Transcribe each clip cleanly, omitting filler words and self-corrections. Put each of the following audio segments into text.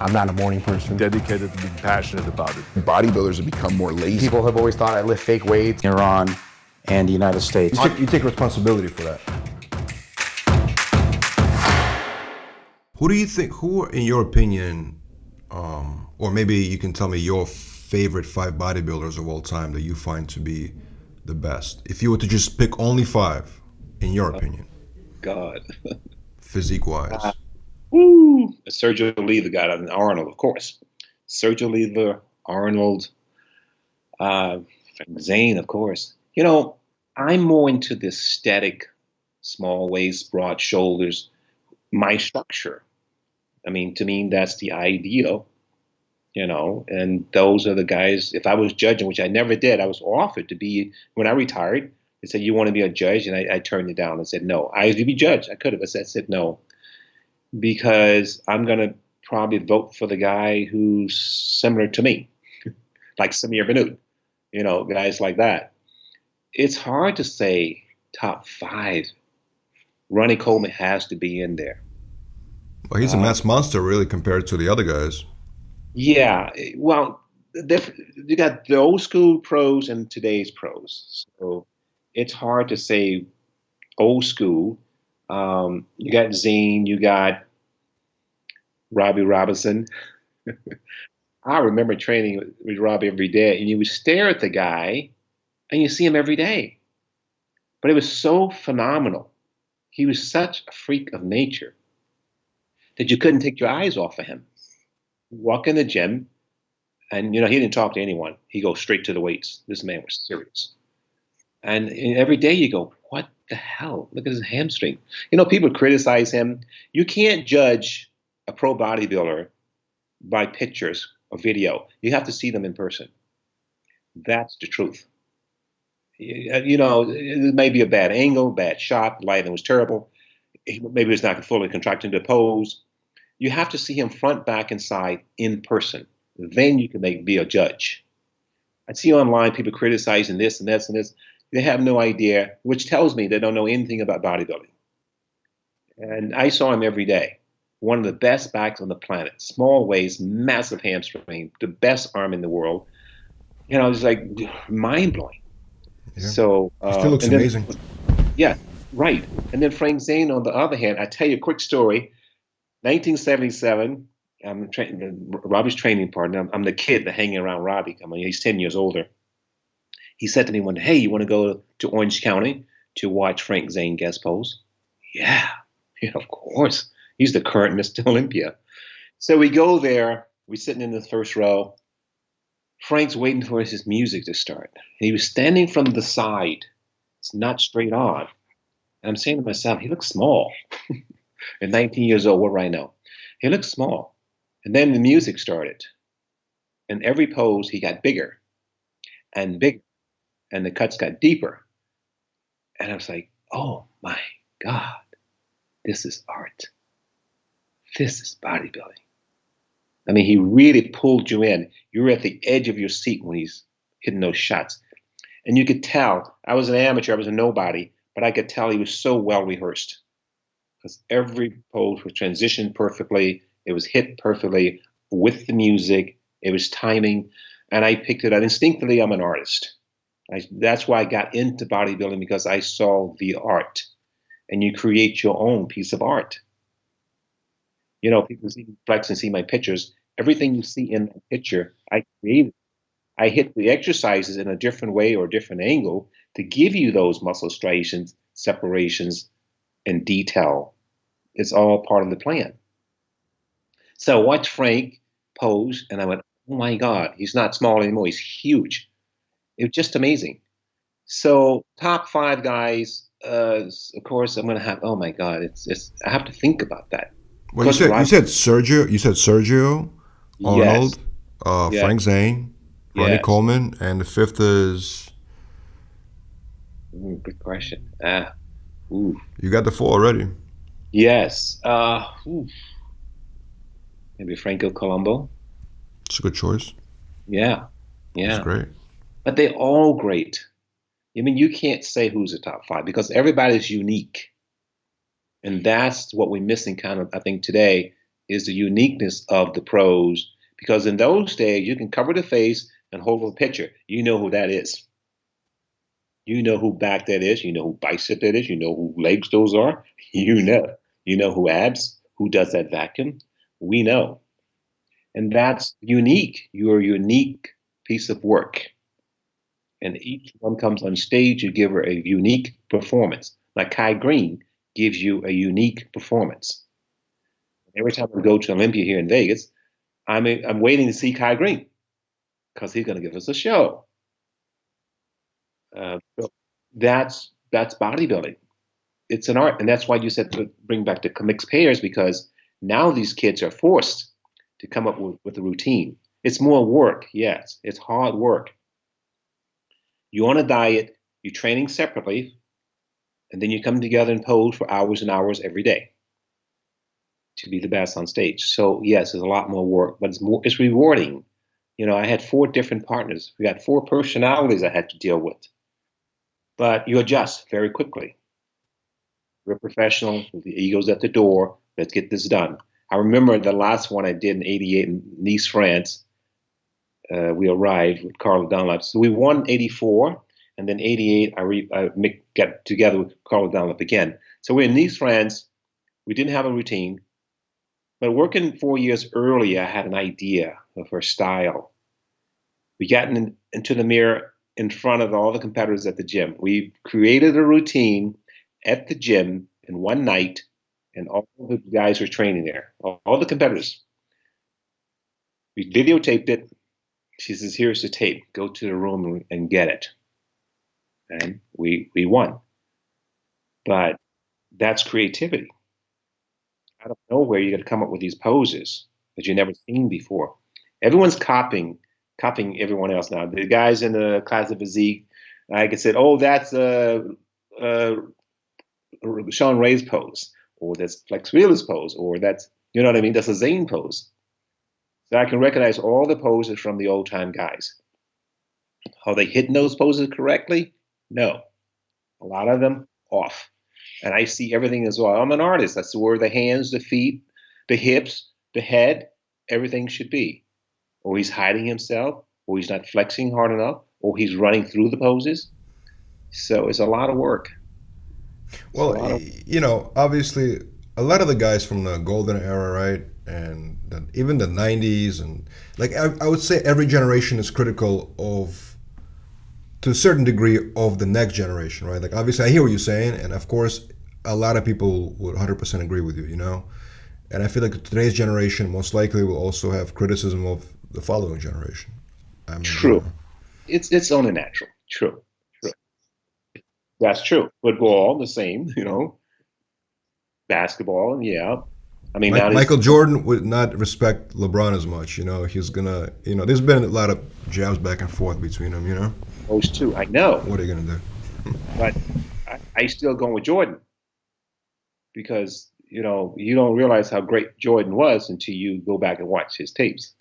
I'm not a morning person. Dedicated to being passionate about it. Bodybuilders have become more lazy. People have always thought I lift fake weights. Iran and the United States. You take responsibility for that. Who do you think, who in your opinion, or maybe you can tell me your favorite 5 bodybuilders of all time that you find to be the best? If you were to just pick only 5, in your opinion. God. Physique-wise. Sergio Lever got it, and Arnold, of course. Sergio Lever, Arnold, Zane, of course. You know, I'm more into the aesthetic, small waist, broad shoulders, my structure. I mean, to me, that's the ideal, you know, and those are the guys, if I was judging, which I never did, I was offered to be, when I retired, they said, you want to be a judge? And I turned it down and said, no. I used to be judge. I could have, but I said no, because I'm going to probably vote for the guy who's similar to me, like Samir Bannout, you know, guys like that. It's hard to say top 5. Ronnie Coleman has to be in there. Well, he's a mass monster, really, compared to the other guys. Yeah, well, you got the old school pros and today's pros. So it's hard to say old school. You got Zane, you got Robbie Robinson. I remember training with Robbie every day, and you would stare at the guy, and you see him every day. But it was so phenomenal. He was such a freak of nature that you couldn't take your eyes off of him. Walk in the gym, and you know, he didn't talk to anyone. He goes straight to the weights. This man was serious. And every day you go, what the hell? Look at his hamstring. You know, people criticize him. You can't judge a pro bodybuilder by pictures or video. You have to see them in person. That's the truth. You know, it may be a bad angle, bad shot, lighting was terrible. Maybe it's not fully contracting the pose. You have to see him front, back, and side in person. Then you can be a judge. I see online people criticizing this and this and this. They have no idea, which tells me they don't know anything about bodybuilding. And I saw him every day. One of the best backs on the planet. Small waist, massive hamstring, the best arm in the world. You know, it's like mind-blowing. Yeah. So he still looks amazing. Yeah, right. And then Frank Zane, on the other hand, I tell you a quick story. 1977, I'm Robbie's training partner. I'm the kid that hanging around Robbie. I mean, he's 10 years older. He said to me one day, hey, you want to go to Orange County to watch Frank Zane guest pose? Yeah, of course. He's the current Mr. Olympia. So we go there. We're sitting in the first row. Frank's waiting for his music to start. He was standing from the side. It's not straight on. And I'm saying to myself, he looks small. At 19 years old, what do I know? He looks small. And then the music started. And every pose, he got bigger and bigger. And the cuts got deeper. And I was like, oh my God, this is art. This is bodybuilding. I mean, he really pulled you in. You were at the edge of your seat when he's hitting those shots. And you could tell, I was an amateur, I was a nobody, but I could tell he was so well rehearsed. Because every pose was transitioned perfectly. It was hit perfectly with the music. It was timing. And I picked it up. Instinctively, I'm an artist. That's why I got into bodybuilding, because I saw the art. And you create your own piece of art. You know, people see Flex and see my pictures. Everything you see in that picture, I created. I hit the exercises in a different way or a different angle to give you those muscle striations, separations, and detail. It's all part of the plan. So I watched Frank pose, and I went, oh my God, he's not small anymore. He's huge. It was just amazing. So top 5 guys, of course, I'm going to have, oh my God, it's I have to think about that. Well, you said Sergio, Arnold, yes. Frank Zane, Ronnie yes. Coleman, and the 5th is? Good question. You got the 4 already. Yes. Maybe Franco Colombo. It's a good choice. Yeah. That's great. But they're all great. I mean, you can't say who's the top 5 because everybody's unique. And that's what we're missing kind of, I think, today. is the uniqueness of the pros, because in those days you can cover the face and hold up a picture. You know who that is. You know who back that is. You know who bicep that is. You know who legs those are. You know. You know who abs, who does that vacuum. We know. And that's unique. You're a unique piece of work. And each one comes on stage, you give her a unique performance. Like Kai Green gives you a unique performance. Every time I go to Olympia here in Vegas, I'm waiting to see Kai Green because he's going to give us a show. So that's bodybuilding. It's an art, and that's why you said to bring back the mixed pairs, because now these kids are forced to come up with a routine. It's more work, yes. It's hard work. You're on a diet, you're training separately, and then you come together and pose for hours and hours every day to be the best on stage. So yes, there's a lot more work, but it's rewarding. You know, I had 4 different partners. We got 4 personalities I had to deal with. But you adjust very quickly. We're professional, the ego's at the door, let's get this done. I remember the last one I did in '88 in Nice, France. We arrived with Carl Dunlap. So we won '84, and then '88 I got together with Carl Dunlap again. So we're in Nice, France. We didn't have a routine, but working 4 years earlier, I had an idea of her style. We got into the mirror in front of all the competitors at the gym. We created a routine at the gym in one night, and all the guys were training there, all the competitors. We videotaped it. She says, here's the tape. Go to the room and get it. And we won. But that's creativity. Out of nowhere, you got to come up with these poses that you've never seen before. Everyone's copying everyone else now. The guys in the class of physique, like I said, oh, that's Sean Ray's pose, or that's Flex Wheeler's pose, or that's, you know what I mean? That's a Zane pose. So I can recognize all the poses from the old time guys. Are they hitting those poses correctly? No. A lot of them off. And I see everything as well. I'm an artist. I see where the hands, the feet, the hips, the head, everything should be. Or he's hiding himself, or he's not flexing hard enough, or he's running through the poses. So it's a lot of work. Well, you know, obviously, a lot of the guys from the golden era, right, and even the 90s, and like I would say every generation is critical of, to a certain degree, of the next generation, right? Like, obviously, I hear what you're saying, and of course, a lot of people would 100% agree with you, you know? And I feel like today's generation most likely will also have criticism of the following generation. I mean, true. It's only natural. True. That's true. Football, the same, you know. Basketball, yeah. I mean, Michael Jordan would not respect LeBron as much, you know. He's gonna, you know, there's been a lot of jabs back and forth between them, you know. Those two, I know. What are you gonna do? But I still go with Jordan, because, you know, you don't realize how great Jordan was until you go back and watch his tapes.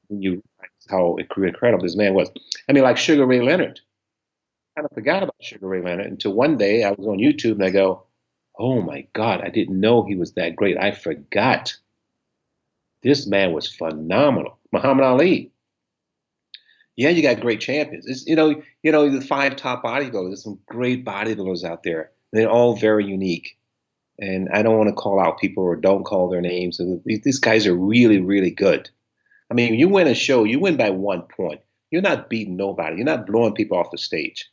You realize how incredible this man was. I mean, like Sugar Ray Leonard. I kind of forgot about Sugar Ray Leonard until one day I was on YouTube and I go, oh my God, I didn't know he was that great. I forgot. This man was phenomenal. Muhammad Ali. Yeah, you got great champions. It's, you know, the 5 top bodybuilders. There's some great bodybuilders out there. And they're all very unique. And I don't want to call out people or don't call their names. These guys are really, really good. I mean, you win a show, you win by 1 point. You're not beating nobody. You're not blowing people off the stage.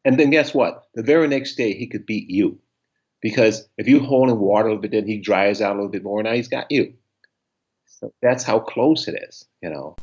And then guess what? The very next day, he could beat you. Because if you hold him water a little bit, then he dries out a little bit more. Now he's got you. So that's how close it is, you know.